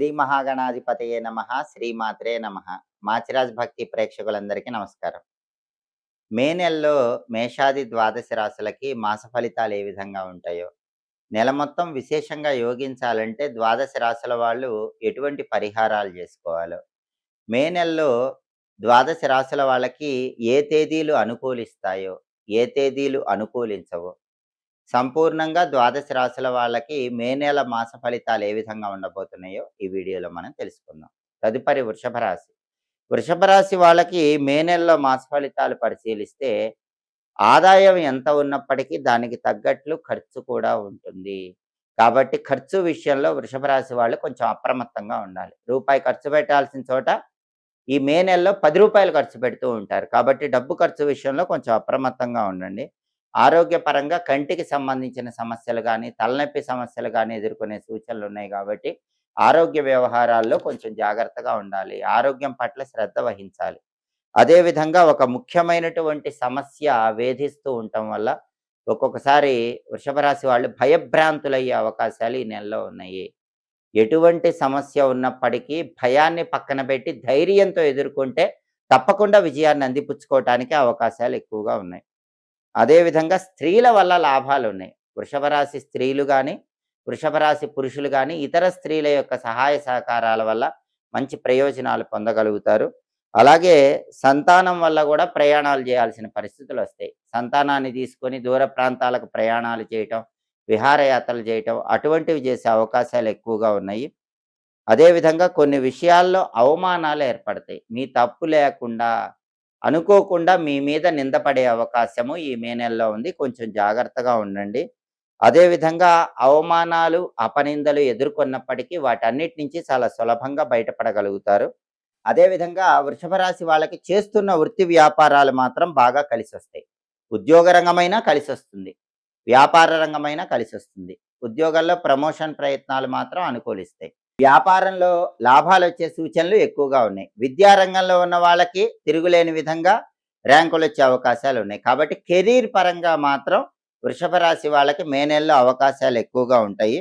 శ్రీ మహాగణాధిపతయే నమః. శ్రీమాత్రే నమః. మాచిరాజ్ భక్తి ప్రేక్షకులందరికీ నమస్కారం. మే నెలలో మేషాది ద్వాదశ రాశులకి మాస ఫలితాలు ఏ విధంగా ఉంటాయో, నెల మొత్తం విశేషంగా యోగించాలంటే ద్వాదశ రాశుల వాళ్ళు ఎటువంటి పరిహారాలు చేసుకోవాలో, మే నెలలో ద్వాదశ రాశుల వాళ్ళకి ఏ తేదీలు అనుకూలిస్తాయో, ఏ తేదీలు అనుకూలించవో, సంపూర్ణంగా ద్వాదశ రాశుల వాళ్ళకి మే నెల మాస ఫలితాలు ఏ విధంగా ఉండబోతున్నాయో ఈ వీడియోలో మనం తెలుసుకుందాం. తదుపరి వృషభ రాశి. వృషభ రాశి వాళ్ళకి మే నెలలో మాస ఫలితాలు పరిశీలిస్తే ఆదాయం ఎంత ఉన్నప్పటికీ దానికి తగ్గట్లు ఖర్చు కూడా ఉంటుంది. కాబట్టి ఖర్చు విషయంలో వృషభ రాశి వాళ్ళు కొంచెం అప్రమత్తంగా ఉండాలి. రూపాయి ఖర్చు పెట్టాల్సిన చోట ఈ మే నెలలో రూ. 10 ఖర్చు పెడుతూ ఉంటారు. కాబట్టి డబ్బు ఖర్చు విషయంలో కొంచెం అప్రమత్తంగా ఉండండి. ఆరోగ్యపరంగా కంటికి సంబంధించిన సమస్యలు గానీ, తలనొప్పి సమస్యలు గానీ ఎదుర్కొనే సూచనలు ఉన్నాయి కాబట్టి, ఆరోగ్య వ్యవహారాల్లో కొంచెం జాగ్రత్తగా ఉండాలి. ఆరోగ్యం పట్ల శ్రద్ధ వహించాలి. అదేవిధంగా ఒక ముఖ్యమైనటువంటి సమస్య వేధిస్తూ ఉండటం వల్ల ఒక్కొక్కసారి వృషభ రాశి వాళ్ళు భయభ్రాంతులయ్యే అవకాశాలు ఈ నెలలో ఉన్నాయి. ఎటువంటి సమస్య ఉన్నప్పటికీ భయాన్ని పక్కన పెట్టి ధైర్యంతో ఎదుర్కొంటే తప్పకుండా విజయాన్ని అందిపుచ్చుకోవటానికి అవకాశాలు ఎక్కువగా ఉన్నాయి. అదేవిధంగా స్త్రీల వల్ల లాభాలున్నాయి. వృషభ రాశి స్త్రీలు గానీ, వృషభ రాశి పురుషులు గానీ, ఇతర స్త్రీల యొక్క సహాయ సహకారాల వల్ల మంచి ప్రయోజనాలు పొందగలుగుతారు. అలాగే సంతానం వల్ల గూడా ప్రయాణాలు చేయాల్సిన పరిస్థితులొస్తాయి. సంతానాన్ని తీసుకొని దూర ప్రాంతాలకు ప్రయాణాలు చేయటం, విహారయాత్రలు చేయటం అటువంటివి చేసే అవకాశాలు ఎక్కువగా ఉన్నాయి. అదేవిధంగా కొన్ని విషయాల్లో అవమానాలు ఏర్పడతాయి. మీ తప్పు లేకుండా అనుకోకుండా మీ మీద నిందపడే అవకాశము ఈ మే నెలలో ఉంది. కొంచెం జాగ్రత్తగా ఉండండి. అదేవిధంగా అవమానాలు, అపనిందలు ఎదుర్కొన్నప్పటికీ వాటన్నిటి నుంచి చాలా సులభంగా బయటపడగలుగుతారు. అదేవిధంగా వృషభ రాశి వాళ్ళకి చేస్తున్న వృత్తి వ్యాపారాలు మాత్రం బాగా కలిసొస్తాయి. ఉద్యోగ రంగమైనా కలిసొస్తుంది. వ్యాపార రంగమైనా కలిసొస్తుంది. ఉద్యోగాల్లో ప్రమోషన్ ప్రయత్నాలు మాత్రం అనుకూలిస్తాయి. వ్యాపారంలో లాభాలు వచ్చే సూచనలు ఎక్కువగా ఉన్నాయి. విద్యారంగంలో ఉన్న వాళ్ళకి తిరుగులేని విధంగా ర్యాంకులు వచ్చే అవకాశాలు ఉన్నాయి. కాబట్టి కెరీర్ పరంగా మాత్రం వృషభ రాశి వాళ్ళకి మే నెలలో అవకాశాలు ఎక్కువగా ఉంటాయి.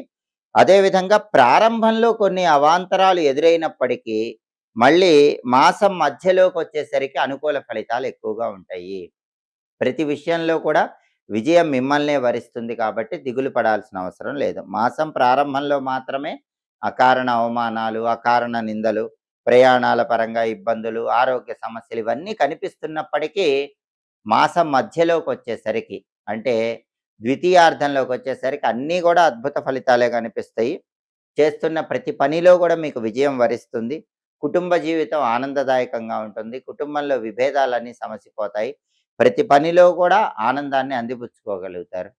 అదేవిధంగా ప్రారంభంలో కొన్ని అవాంతరాలు ఎదురైనప్పటికీ మళ్ళీ మాసం మధ్యలోకి వచ్చేసరికి అనుకూల ఫలితాలు ఎక్కువగా ఉంటాయి. ప్రతి విషయంలో కూడా విజయం మిమ్మల్నే వరిస్తుంది కాబట్టి దిగులు పడాల్సిన అవసరం లేదు. మాసం ప్రారంభంలో మాత్రమే అకారణ అవమానాలు, అకారణ నిందలు, ప్రయాణాల పరంగా ఇబ్బందులు, ఆరోగ్య సమస్యలు ఇవన్నీ కనిపిస్తున్నప్పటికీ మాసం మధ్యలోకి వచ్చేసరికి అంటే ద్వితీయార్థంలోకి వచ్చేసరికి అన్నీ కూడా అద్భుత ఫలితాలే కనిపిస్తాయి. చేస్తున్న ప్రతి పనిలో కూడా మీకు విజయం వరిస్తుంది. కుటుంబ జీవితం ఆనందదాయకంగా ఉంటుంది. కుటుంబంలో విభేదాలన్నీ సమసిపోతాయి. ప్రతి పనిలో కూడా ఆనందాన్ని అందిపుచ్చుకోగలుగుతారు.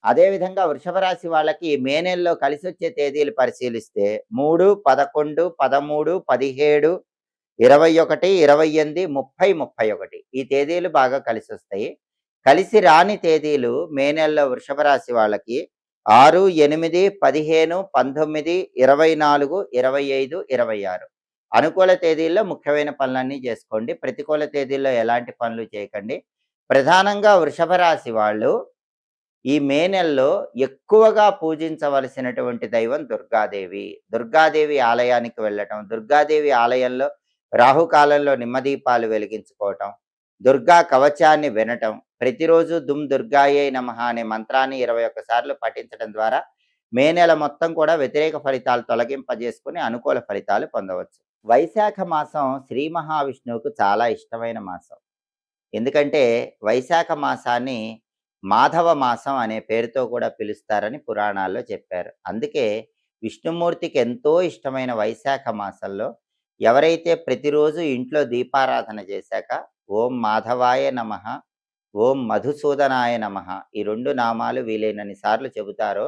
అదేవిధంగా వృషభ రాశి వాళ్ళకి మే నెలలో కలిసొచ్చే తేదీలు పరిశీలిస్తే 3, 11, 13, 17, 21, 28, 30, 31 ఈ తేదీలు బాగా కలిసొస్తాయి. కలిసి రాని తేదీలు మే నెలలో వృషభ రాశి వాళ్ళకి 6, 8, 15, 19, 24, 25, 26 అనుకూల తేదీల్లో ముఖ్యమైన పనులన్నీ చేసుకోండి. ప్రతికూల తేదీల్లో ఎలాంటి పనులు చేయకండి. ప్రధానంగా వృషభ రాశి వాళ్ళు ఈ మే నెలలో ఎక్కువగా పూజించవలసినటువంటి దైవం దుర్గాదేవి. దుర్గాదేవి ఆలయానికి వెళ్ళటం, దుర్గాదేవి ఆలయంలో రాహుకాలంలో నిమ్మదీపాలు వెలిగించుకోవటం, దుర్గా కవచాన్ని వినటం, ప్రతిరోజు దుమ్ దుర్గాయే నమః అనే మంత్రాన్ని 21 సార్లు పఠించడం ద్వారా మే నెల మొత్తం కూడా వ్యతిరేక ఫలితాలు తొలగింపజేసుకుని అనుకూల ఫలితాలు పొందవచ్చు. వైశాఖ మాసం శ్రీ మహావిష్ణువుకు చాలా ఇష్టమైన మాసం. ఎందుకంటే వైశాఖ మాసాన్ని మాధవ మాసం అనే పేరుతో కూడా పిలుస్తారని పురాణాల్లో చెప్పారు. అందుకే విష్ణుమూర్తికి ఎంతో ఇష్టమైన వైశాఖ మాసంలో ఎవరైతే ప్రతిరోజు ఇంట్లో దీపారాధన చేశాక ఓం మాధవాయ నమః, ఓం మధుసూదనాయ నమః ఈ 2 నామాలు వీలైనన్ని సార్లు చెబుతారో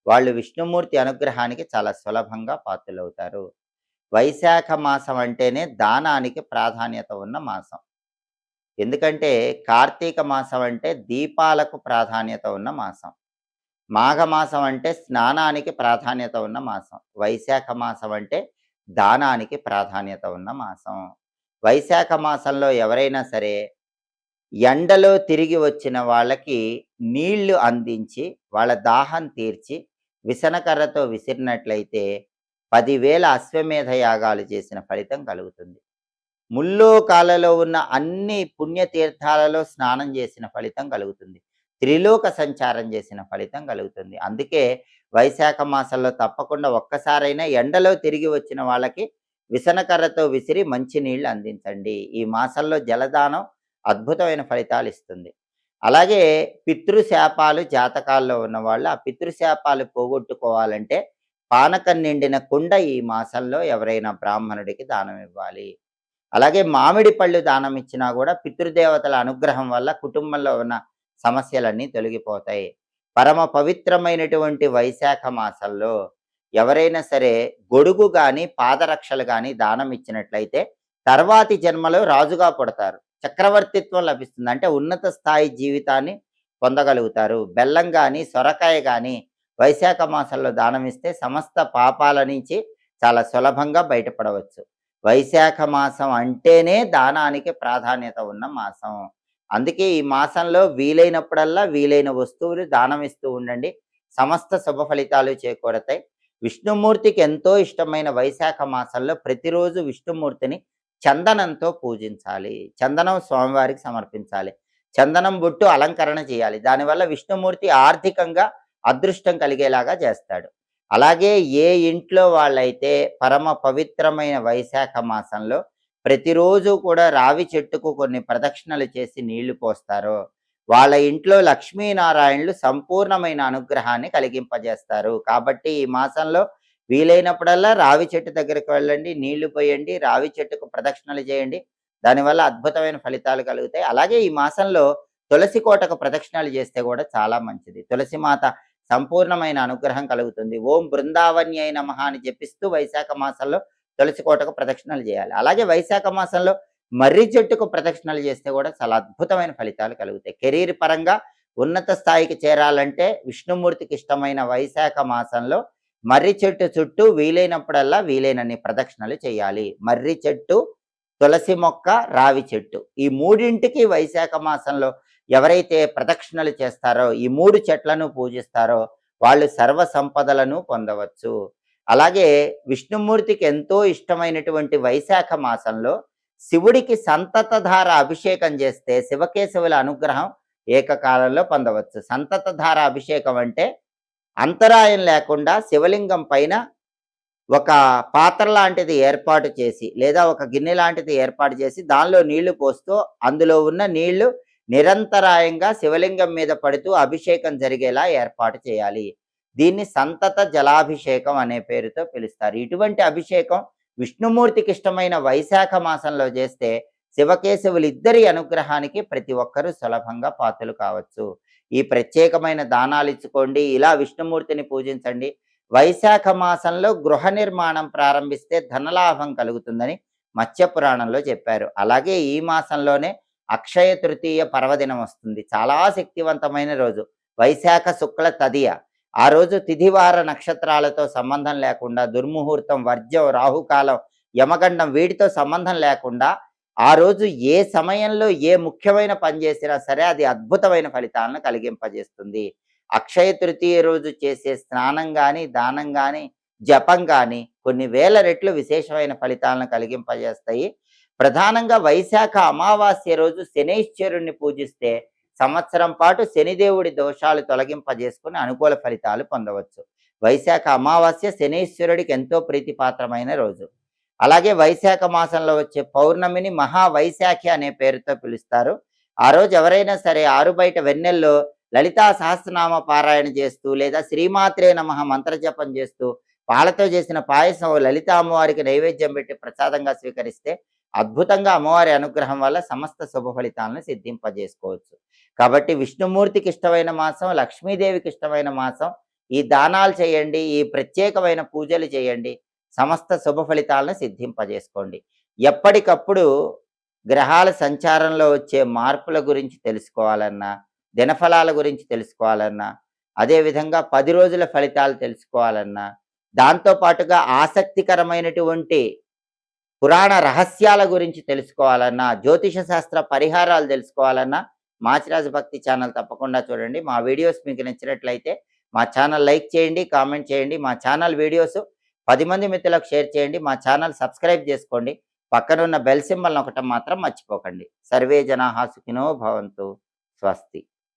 వాళ్ళు విష్ణుమూర్తి అనుగ్రహానికి చాలా సులభంగా పాత్రులవుతారు. వైశాఖ మాసం అంటేనే దానానికి ప్రాధాన్యత ఉన్న మాసం. ఎందుకంటే కార్తీక మాసం అంటే దీపాలకు ప్రాధాన్యత ఉన్న మాసం. మాఘమాసం అంటే స్నానానికి ప్రాధాన్యత ఉన్న మాసం. వైశాఖ మాసం అంటే దానానికి ప్రాధాన్యత ఉన్న మాసం. వైశాఖ మాసంలో ఎవరైనా సరే ఎండలో తిరిగి వచ్చిన వాళ్ళకి నీళ్లు అందించి వాళ్ళ దాహం తీర్చి విసనకర్రతో విసిరినట్లయితే 10,000 అశ్వమేధ యాగాలు చేసిన ఫలితం కలుగుతుంది. ముల్లోకాలలో ఉన్న అన్ని పుణ్యతీర్థాలలో స్నానం చేసిన ఫలితం కలుగుతుంది. త్రిలోక సంచారం చేసిన ఫలితం కలుగుతుంది. అందుకే వైశాఖ మాసంలో తప్పకుండా ఒక్కసారైనా ఎండలో తిరిగి వచ్చిన వాళ్ళకి విసనకర్రతో విసిరి మంచినీళ్ళు అందించండి. ఈ మాసంలో జలదానం అద్భుతమైన ఫలితాలు ఇస్తుంది. అలాగే పితృశాపాలు జాతకాల్లో ఉన్నవాళ్ళు ఆ పితృశాపాలు పోగొట్టుకోవాలంటే పానకం నిండిన కుండ ఈ మాసంలో ఎవరైనా బ్రాహ్మణుడికి దానం ఇవ్వాలి. అలాగే మామిడి పళ్ళు దానం ఇచ్చినా కూడా పితృదేవతల అనుగ్రహం వల్ల కుటుంబంలో ఉన్న సమస్యలన్నీ తొలగిపోతాయి. పరమ పవిత్రమైనటువంటి వైశాఖ మాసంలో ఎవరైనా సరే గొడుగు కానీ పాదరక్షలు కానీ దానం ఇచ్చినట్లయితే తర్వాతి జన్మలో రాజుగా పుడతారు, చక్రవర్తిత్వం లభిస్తుంది. అంటే ఉన్నత స్థాయి జీవితాన్ని పొందగలుగుతారు. బెల్లం కానీ సొరకాయ కానీ వైశాఖ మాసంలో దానం ఇస్తే సమస్త పాపాల నుంచి చాలా సులభంగా బయటపడవచ్చు. వైశాఖ మాసం అంటేనే దానానికి ప్రాధాన్యత ఉన్న మాసం. అందుకే ఈ మాసంలో వీలైనప్పుడల్లా వీలైన వస్తువులు దానం ఇస్తూ ఉండండి. సమస్త శుభ ఫలితాలు చేకూరతాయి. విష్ణుమూర్తికి ఎంతో ఇష్టమైన వైశాఖ మాసంలో ప్రతిరోజు విష్ణుమూర్తిని చందనంతో పూజించాలి. చందనం స్వామివారికి సమర్పించాలి. చందనం బొట్టు అలంకరణ చేయాలి. దానివల్ల విష్ణుమూర్తి ఆర్థికంగా అదృష్టం కలిగేలాగా చేస్తాడు. అలాగే ఏ ఇంట్లో వాళ్ళైతే పరమ పవిత్రమైన వైశాఖ మాసంలో ప్రతిరోజు కూడా రావి చెట్టుకు కొన్ని ప్రదక్షిణలు చేసి నీళ్లు పోస్తారో వాళ్ళ ఇంట్లో లక్ష్మీనారాయణులు సంపూర్ణమైన అనుగ్రహాన్ని కలిగింపజేస్తారు. కాబట్టి ఈ మాసంలో వీలైనప్పుడల్లా రావి చెట్టు దగ్గరికి వెళ్ళండి, నీళ్లు పోయండి, రావి చెట్టుకు ప్రదక్షిణలు చేయండి. దానివల్ల అద్భుతమైన ఫలితాలు కలుగుతాయి. అలాగే ఈ మాసంలో తులసి కోటకు ప్రదక్షిణలు చేస్తే కూడా చాలా మంచిది. తులసి మాత సంపూర్ణమైన అనుగ్రహం కలుగుతుంది. ఓం బృందావన్యై నమః అని జపిస్తూ వైశాఖ మాసంలో తులసి కోటకు ప్రదక్షిణలు చేయాలి. అలాగే వైశాఖ మాసంలో మర్రి చెట్టుకు ప్రదక్షిణలు చేస్తే కూడా చాలా అద్భుతమైన ఫలితాలు కలుగుతాయి. కెరీర్ పరంగా ఉన్నత స్థాయికి చేరాలంటే విష్ణుమూర్తికి ఇష్టమైన వైశాఖ మాసంలో మర్రి చెట్టు చుట్టూ వీలైనప్పుడల్లా వీలైనన్ని ప్రదక్షిణలు చేయాలి. మర్రి చెట్టు, తులసి మొక్క, రావి చెట్టు ఈ మూడింటికి వైశాఖ మాసంలో ఎవరైతే ప్రదక్షిణలు చేస్తారో ఈ 3 చెట్లను పూజిస్తారో వాళ్ళు సర్వ సంపదలను పొందవచ్చు. అలాగే విష్ణుమూర్తికి ఎంతో ఇష్టమైనటువంటి వైశాఖ మాసంలో శివుడికి సంతతధార అభిషేకం చేస్తే శివకేశవుల అనుగ్రహం ఏకకాలంలో పొందవచ్చు. సంతతధార అభిషేకం అంటే అంతరాయం లేకుండా శివలింగం పైన ఒక పాత్ర లాంటిది ఏర్పాటు చేసి లేదా ఒక గిన్నె లాంటిది ఏర్పాటు చేసి దానిలో నీళ్లు పోస్తూ అందులో ఉన్న నీళ్లు నిరంతరాయంగా శివలింగం మీద పడుతూ అభిషేకం జరిగేలా ఏర్పాటు చేయాలి. దీన్ని సంతత జలాభిషేకం అనే పేరుతో పిలుస్తారు. ఇటువంటి అభిషేకం విష్ణుమూర్తికి ఇష్టమైన వైశాఖ మాసంలో చేస్తే శివకేశవులు ఇద్దరి అనుగ్రహానికి ప్రతి ఒక్కరూ సులభంగా పాత్రలు కావచ్చు. ఈ ప్రత్యేకమైన దానాలు ఇచ్చుకోండి, ఇలా విష్ణుమూర్తిని పూజించండి. వైశాఖ మాసంలో గృహ నిర్మాణం ప్రారంభిస్తే ధనలాభం కలుగుతుందని మత్స్య పురాణంలో చెప్పారు. అలాగే ఈ మాసంలోనే అక్షయ తృతీయ పర్వదినం వస్తుంది. చాలా శక్తివంతమైన రోజు వైశాఖ శుక్ల తదియ. ఆ రోజు తిథివార నక్షత్రాలతో సంబంధం లేకుండా దుర్ముహూర్తం, వర్జ్యం, రాహుకాలం, యమగండం వీటితో సంబంధం లేకుండా ఆ రోజు ఏ సమయంలో ఏ ముఖ్యమైన పని చేసినా సరే అది అద్భుతమైన ఫలితాలను కలిగింపజేస్తుంది. అక్షయ తృతీయ రోజు చేసే స్నానం కానీ, దానం కానీ, జపం కానీ కొన్ని వేల రెట్లు విశేషమైన ఫలితాలను కలిగింపజేస్తాయి. ప్రధానంగా వైశాఖ అమావాస్య రోజు శనైశ్వరుణ్ణి పూజిస్తే సంవత్సరం పాటు శనిదేవుడి దోషాలు తొలగింపజేసుకుని అనుకూల ఫలితాలు పొందవచ్చు. వైశాఖ అమావాస్య శనైశ్వరుడికి ఎంతో ప్రీతిపాత్రమైన రోజు. అలాగే వైశాఖ మాసంలో వచ్చే పౌర్ణమిని మహావైశాఖి అనే పేరుతో పిలుస్తారు. ఆ రోజు ఎవరైనా సరే ఆరుబయట వెన్నెల్లో లలితా సహస్రనామ పారాయణ చేస్తూ లేదా శ్రీమాత్రే నమః మంత్రజపం చేస్తూ పాలతో చేసిన పాయసం లలిత అమ్మవారికి నైవేద్యం పెట్టి ప్రసాదంగా స్వీకరిస్తే అద్భుతంగా అమ్మవారి అనుగ్రహం వల్ల సమస్త శుభ ఫలితాలను సిద్ధింపజేసుకోవచ్చు. కాబట్టి విష్ణుమూర్తికి ఇష్టమైన మాసం, లక్ష్మీదేవికి ఇష్టమైన మాసం. ఈ దానాలు చేయండి, ఈ ప్రత్యేకమైన పూజలు చేయండి, సమస్త శుభ ఫలితాలను సిద్ధింపజేసుకోండి. ఎప్పటికప్పుడు గ్రహాల సంచారంలో వచ్చే మార్పుల గురించి తెలుసుకోవాలన్నా, దినఫలాల గురించి తెలుసుకోవాలన్నా, అదేవిధంగా 10 రోజుల ఫలితాలు తెలుసుకోవాలన్నా, దాంతోపాటుగా ఆసక్తికరమైనటువంటి పురాణ రహస్యాల గురించి తెలుసుకోవాలన్నా, జ్యోతిష శాస్త్ర పరిహారాలు తెలుసుకోవాలన్నా మాచిరాజు భక్తి ఛానల్ తప్పకుండా చూడండి. మా వీడియోస్ మీకు నచ్చినట్లయితే మా ఛానల్ లైక్ చేయండి, కామెంట్ చేయండి. మా ఛానల్ వీడియోస్ 10 మంది మిత్రులకు షేర్ చేయండి. మా ఛానల్ సబ్స్క్రైబ్ చేసుకోండి. పక్కనున్న బెల్ సింబల్ నొక్కటం మాత్రం మర్చిపోకండి. సర్వే జనాః సుఖినో భవంతు. స్వస్తి.